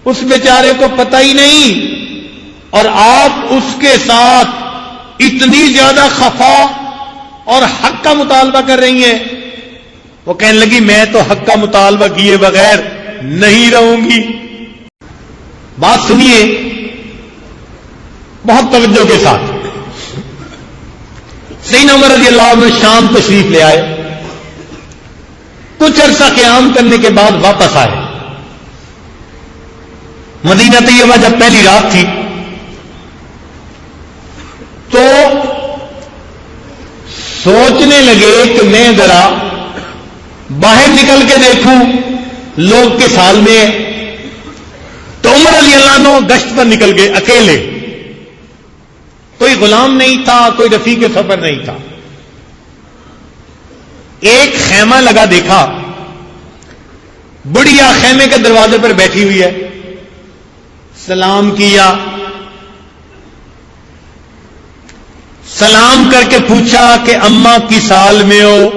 اس بیچارے کو پتہ ہی نہیں، اور آپ اس کے ساتھ اتنی زیادہ خفا اور حق کا مطالبہ کر رہی ہیں۔ وہ کہنے لگی میں تو حق کا مطالبہ کیے بغیر نہیں رہوں گی۔ بات سنیے بہت توجہ کے ساتھ۔ سیدنا عمر رضی اللہ عنہ شام تشریف لے آئے، کچھ عرصہ قیام کرنے کے بعد واپس آئے۔ مدینہ طیبہ جب پہلی رات تھی تو سوچنے لگے کہ میں ذرا باہر نکل کے دیکھوں لوگ کس حال میں ہیں۔ تو عمر رضی اللہ عنہ گشت پر نکل گئے اکیلے، کوئی غلام نہیں تھا، کوئی رفیق سفر نہیں تھا۔ ایک خیمہ لگا دیکھا، بڑھیا خیمے کے دروازے پر بیٹھی ہوئی ہے، سلام کیا، سلام کر کے پوچھا کہ اماں کس حال میں ہو؟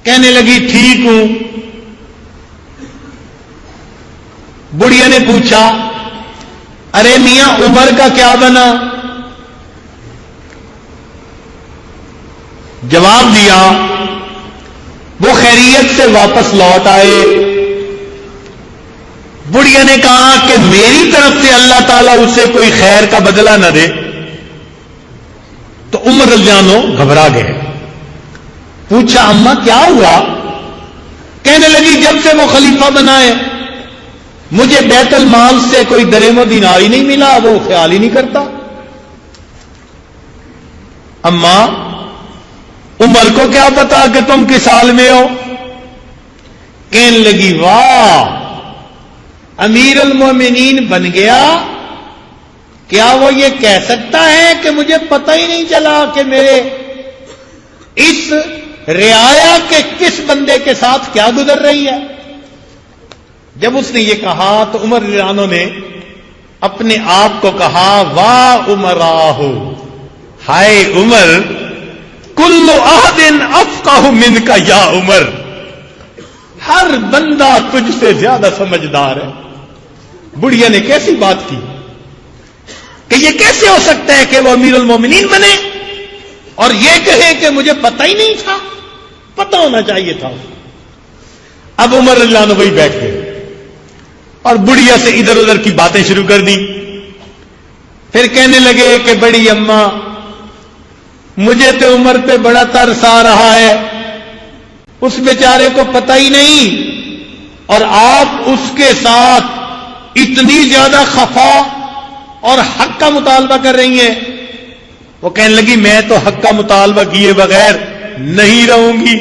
کہنے لگی ٹھیک ہوں۔ بڑھیا نے پوچھا ارے میاں عمر کا کیا بنا؟ جواب دیا وہ خیریت سے واپس لوٹ آئے۔ بڑھیا نے کہا کہ میری طرف سے اللہ تعالیٰ اسے کوئی خیر کا بدلہ نہ دے۔ تو عمر رضی اللہ عنہ گھبرا گئے، پوچھا اماں کیا ہوا؟ کہنے لگی جب سے وہ خلیفہ بنائے مجھے بیت المال سے کوئی درہم و دینار ہی نہیں ملا، وہ خیال ہی نہیں کرتا۔ اماں عمر کو کیا پتا کہ تم کس حال میں ہو؟ کہنے لگی واہ امیر المومنین بن گیا، کیا وہ یہ کہہ سکتا ہے کہ مجھے پتہ ہی نہیں چلا کہ میرے اس رعایا کے کس بندے کے ساتھ کیا گزر رہی ہے؟ جب اس نے یہ کہا تو عمر رضی اللہ عنہ نے اپنے آپ کو کہا واہ عمراہ، ہائے عمر، کل احد افقہ منک یا عمر، ہر بندہ تجھ سے زیادہ سمجھدار ہے۔ بڑھیا نے کیسی بات کی کہ یہ کیسے ہو سکتا ہے کہ وہ امیر المومنین بنے اور یہ کہے کہ مجھے پتہ ہی نہیں تھا، پتہ ہونا چاہیے تھا۔ اب عمر رضی اللہ عنہ وہی بیٹھ گئے اور بڑھیا سے ادھر ادھر کی باتیں شروع کر دی۔ پھر کہنے لگے کہ بڑی اماں مجھے تو عمر پہ بڑا ترس آ رہا ہے، اس بیچارے کو پتہ ہی نہیں، اور آپ اس کے ساتھ اتنی زیادہ خفا اور حق کا مطالبہ کر رہی ہیں۔ وہ کہنے لگی میں تو حق کا مطالبہ کیے بغیر نہیں رہوں گی۔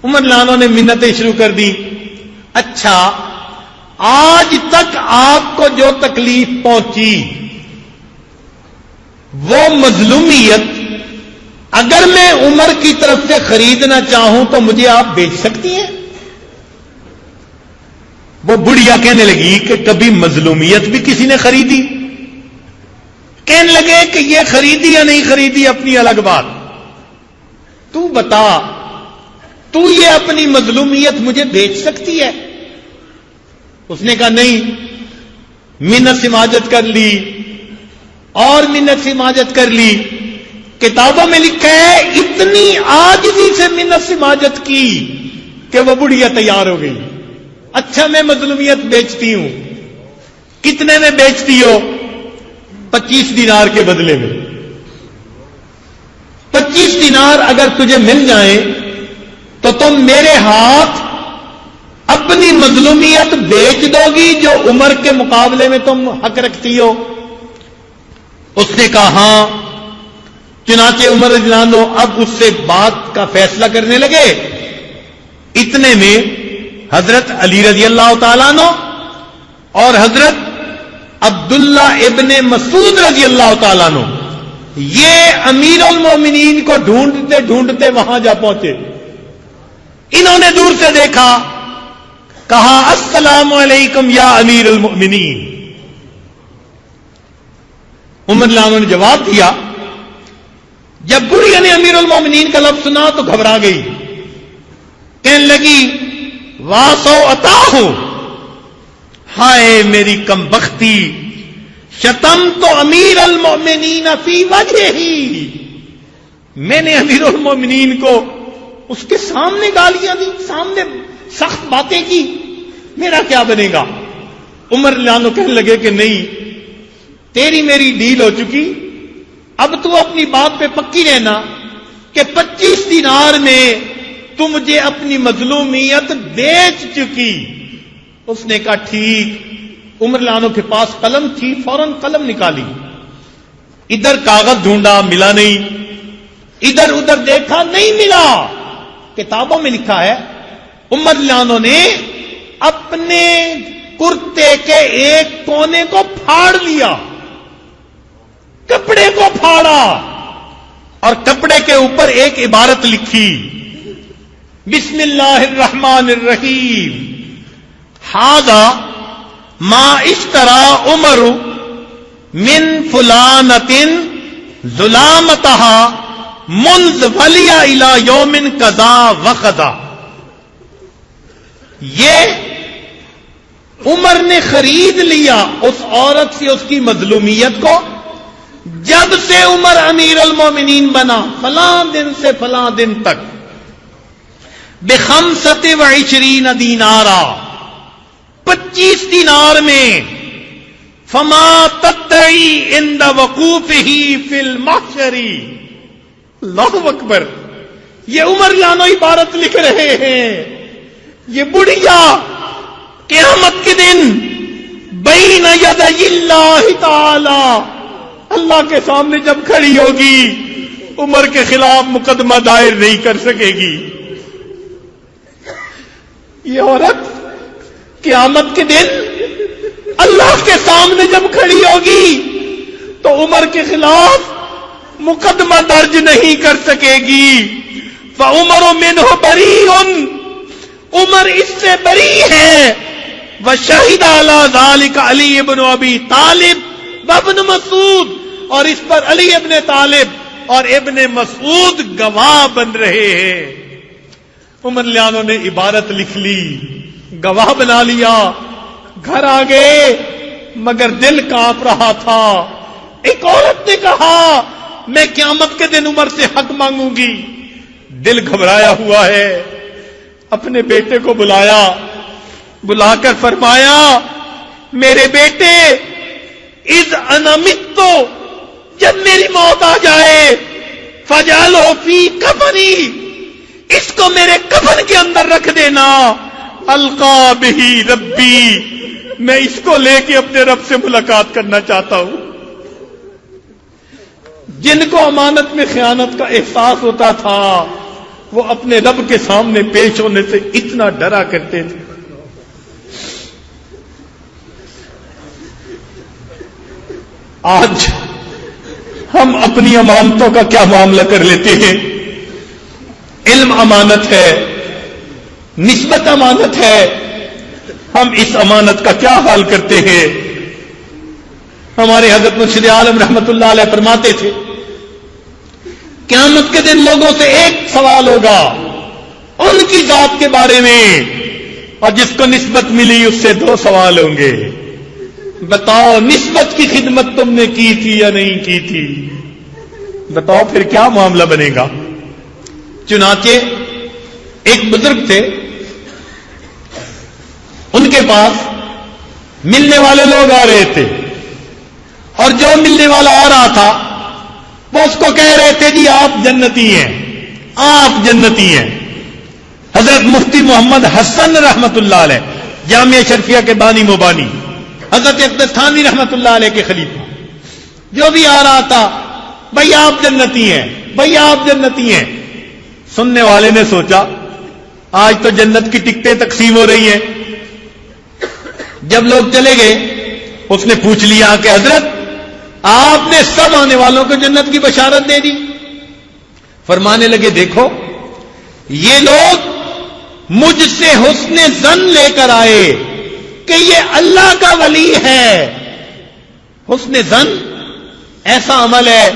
عمر لانوں نے منتیں شروع کر دی، اچھا آج تک آپ کو جو تکلیف پہنچی وہ مظلومیت اگر میں عمر کی طرف سے خریدنا چاہوں تو مجھے آپ بیچ سکتی ہیں؟ وہ بڑھیا کہنے لگی کہ کبھی مظلومیت بھی کسی نے خریدی؟ کہنے لگے کہ یہ خریدی یا نہیں خریدی اپنی الگ بات، تو بتا تو یہ اپنی مظلومیت مجھے بیچ سکتی ہے؟ اس نے کہا نہیں، منت سماجت کر لی اور منت سماجت کر لی، کتابوں میں لکھا ہے اتنی عاجزی سے منت سماجت کی کہ وہ بڑھیا تیار ہو گئی۔ اچھا میں مظلومیت بیچتی ہوں، کتنے میں بیچتی ہو؟ 25 دینار کے بدلے میں۔ 25 دینار اگر تجھے مل جائیں تو تم میرے ہاتھ اپنی مظلومیت بیچ دو گی جو عمر کے مقابلے میں تم حق رکھتی ہو؟ اس نے کہا ہاں۔ چنانچہ عمر رضی اللہ عنہ اب اس سے بات کا فیصلہ کرنے لگے۔ اتنے میں حضرت علی رضی اللہ تعالیٰ عنہ اور حضرت عبداللہ ابن مسعود رضی اللہ تعالیٰ عنہ یہ امیر المومنین کو ڈھونڈتے ڈھونڈتے وہاں جا پہنچے۔ انہوں نے دور سے دیکھا، کہا السلام علیکم یا امیر المؤمنین۔ عمر رضی اللہ عنہ نے جواب دیا۔ جب بڑھیا نے امیر المومنین کا لفظ سنا تو گھبرا گئی، کہنے لگی واسو عطا ہوں، ہائے میری کم بختی، شتم تو امیر المؤمنین فی وجہ ہی، میں نے امیر المؤمنین کو اس کے سامنے گالیاں دی، سامنے سخت باتیں کی، میرا کیا بنے گا؟ عمر رضی اللہ عنہ کہنے لگے کہ نہیں، تیری میری ڈیل ہو چکی، اب تو اپنی بات پہ پکی رہنا کہ 25 دینار میں تو مجھے اپنی مظلومیت بیچ چکی۔ اس نے کہا ٹھیک۔ عمر رضی اللہ عنہ کے پاس قلم تھی، فوراً قلم نکالی، ادھر کاغذ ڈھونڈا، ملا نہیں، ادھر ادھر دیکھا، نہیں ملا۔ کتابوں میں لکھا ہے عمر رضی اللہ عنہ نے اپنے کرتے کے ایک کونے کو پھاڑ لیا، کپڑے کو پھاڑا، اور کپڑے کے اوپر ایک عبارت لکھی، بسم اللہ الرحمن الرحیم، ھذا ما اشترى عمر من فلانۃ ظلامتها منذ ولی الی یوم کذا وقذا۔ یہ عمر نے خرید لیا اس عورت سے اس کی مظلومیت کو جب سے عمر امیر المومنین بنا، فلاں دن سے فلاں دن تک، ب25 دینارا، 25 دینار میں، فما تدعی عند وقوفہ فی المحشر۔ اللہ اکبر، یہ عمر لانا عبارت لکھ رہے ہیں، یہ بڑھیا قیامت کے دن بین یدی اللہ تعالی، اللہ کے سامنے جب کھڑی ہوگی، عمر کے خلاف مقدمہ دائر نہیں کر سکے گی۔ یہ عورت قیامت کے دن اللہ کے سامنے جب کھڑی ہوگی تو عمر کے خلاف مقدمہ درج نہیں کر سکے گی۔ فعمر منہ بریء، عمر اس سے بری ہے۔ وشہد علی ذلک علی بن ابی طالب وابن مسعود، اور اس پر علی ابن طالب اور ابن مسعود گواہ بن رہے ہیں۔ عمر رضی اللہ عنہ نے عبارت لکھ لی، گواہ بنا لیا، گھر آ گئے، مگر دل کانپ رہا تھا۔ ایک عورت نے کہا میں قیامت کے دن عمر سے حق مانگوں گی، دل گھبرایا ہوا ہے۔ اپنے بیٹے کو بلایا، بلا کر فرمایا میرے بیٹے، اذ انا مت، جب میری موت آ جائے، فجعلہ فی کفنی، اس کو میرے کفن کے اندر رکھ دینا، القا بہ ربی، میں اس کو لے کے اپنے رب سے ملاقات کرنا چاہتا ہوں۔ جن کو امانت میں خیانت کا احساس ہوتا تھا وہ اپنے رب کے سامنے پیش ہونے سے اتنا ڈرا کرتے تھے۔ آج ہم اپنی امانتوں کا کیا معاملہ کر لیتے ہیں؟ علم امانت ہے، نسبت امانت ہے، ہم اس امانت کا کیا حال کرتے ہیں؟ ہمارے حضرت مرشد عالم رحمت اللہ علیہ فرماتے تھے قیامت کے دن لوگوں سے ایک سوال ہوگا ان کی ذات کے بارے میں، اور جس کو نسبت ملی اس سے 2 سوال ہوں گے۔ بتاؤ نسبت کی خدمت تم نے کی تھی یا نہیں کی تھی؟ بتاؤ پھر کیا معاملہ بنے گا؟ چنانچہ ایک بزرگ تھے، ان کے پاس ملنے والے لوگ آ رہے تھے، اور جو ملنے والا آ رہا تھا وہ اس کو کہہ رہے تھے جی آپ جنتی ہیں، آپ جنتی ہیں۔ حضرت مفتی محمد حسن رحمت اللہ علیہ، جامعہ شرفیہ کے بانی مبانی، حضرت اقدس تھانوی رحمت اللہ علیہ کے خلیفہ، جو بھی آ رہا تھا بھئی آپ جنتی ہیں، بھئی آپ جنتی ہیں۔ سننے والے نے سوچا آج تو جنت کی ٹکٹیں تقسیم ہو رہی ہیں۔ جب لوگ چلے گئے اس نے پوچھ لیا کہ حضرت آپ نے سب آنے والوں کو جنت کی بشارت دے دی؟ فرمانے لگے دیکھو یہ لوگ مجھ سے حسن ظن لے کر آئے کہ یہ اللہ کا ولی ہے۔ حسن ظن ایسا عمل ہے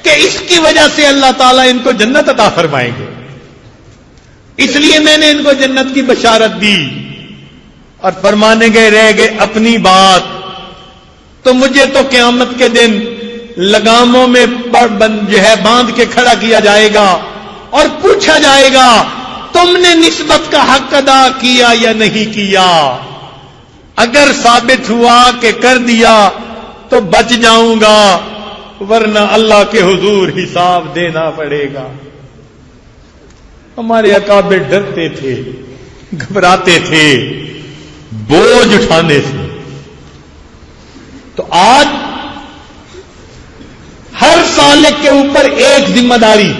کہ اس کی وجہ سے اللہ تعالیٰ ان کو جنت عطا فرمائیں گے، اس لیے میں نے ان کو جنت کی بشارت دی۔ اور فرمانے گئے رہ گئے اپنی بات، تو مجھے تو قیامت کے دن لگاموں میں جو ہے باندھ کے کھڑا کیا جائے گا اور پوچھا جائے گا تم نے نسبت کا حق ادا کیا یا نہیں کیا؟ اگر ثابت ہوا کہ کر دیا تو بچ جاؤں گا، ورنہ اللہ کے حضور حساب دینا پڑے گا۔ ہمارے اکابر ڈرتے تھے، گھبراتے تھے بوجھ اٹھانے سے۔ تو آج ہر سالک کے اوپر ایک ذمہ داری،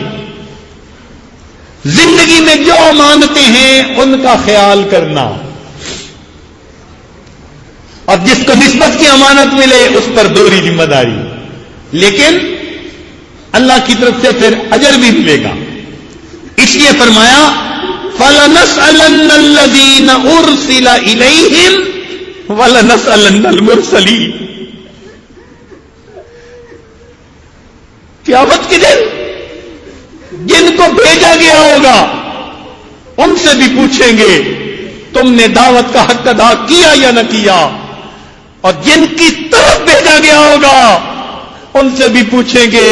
زندگی میں جو امانتیں ہیں ان کا خیال کرنا، اور جس کو نسبت کی امانت ملے اس پر دوہری ذمہ داری، لیکن اللہ کی طرف سے پھر اجر بھی ملے گا۔ اس لیے فرمایا فَلَنَسْأَلَنَّ الَّذِينَ أُرْسِلَ إِلَيْهِمْ وَلَنَسْأَلَنَّ الْمُرْسَلِينَ۔ قیامت کے دن جن کو بھیجا گیا ہوگا ان سے بھی پوچھیں گے تم نے دعوت کا حق ادا کیا یا نہ کیا، اور جن کی طرف بھیجا گیا ہوگا ان سے بھی پوچھیں گے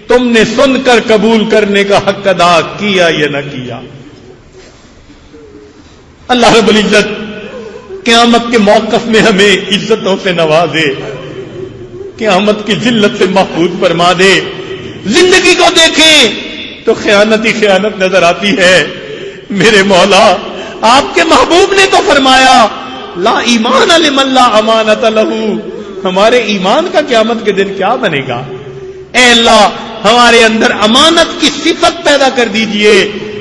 تم نے سن کر قبول کرنے کا حق ادا کیا یا نہ کیا۔ اللہ رب العزت قیامت کے موقف میں ہمیں عزتوں سے نوازے، قیامت کی ذلت سے محفوظ فرما دے۔ زندگی کو دیکھیں تو خیانت ہی خیانت نظر آتی ہے۔ میرے مولا آپ کے محبوب نے تو فرمایا لا ایمان لمن لا امانت لہ، ہمارے ایمان کا قیامت کے دن کیا بنے گا؟ اے اللہ ہمارے اندر امانت کی صفت پیدا کر دیجئے،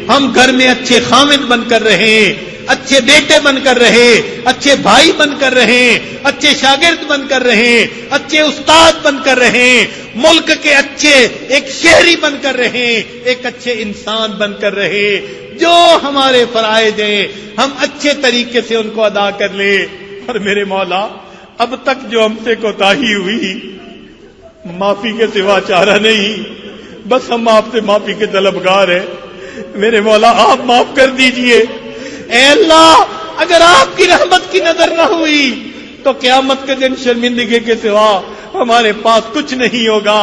ہم گھر میں اچھے خامد بن کر رہیں، اچھے بیٹے بن کر رہے، اچھے بھائی بن کر رہے، اچھے شاگرد بن کر رہے، اچھے استاد بن کر رہے، ملک کے اچھے ایک شہری بن کر رہے، ایک اچھے انسان بن کر رہے۔ جو ہمارے فرائض ہیں ہم اچھے طریقے سے ان کو ادا کر لیں۔ اور میرے مولا اب تک جو ہم سے کوتاہی ہوئی معافی کے سوا چارہ نہیں، بس ہم آپ سے معافی کے طلبگار ہیں۔ میرے مولا آپ معاف کر دیجئے۔ اے اللہ اگر آپ کی رحمت کی نظر نہ ہوئی تو قیامت کے دن شرمندگی کے سوا ہمارے پاس کچھ نہیں ہوگا۔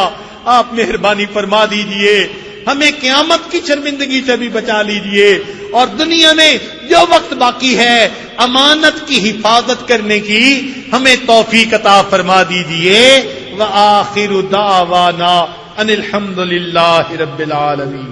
آپ مہربانی فرما دیجئے، ہمیں قیامت کی شرمندگی سے بھی بچا لیجئے، اور دنیا میں جو وقت باقی ہے امانت کی حفاظت کرنے کی ہمیں توفیق عطا فرما دیجئے۔ وآخر دعوانا ان الحمد للہ رب العالمین۔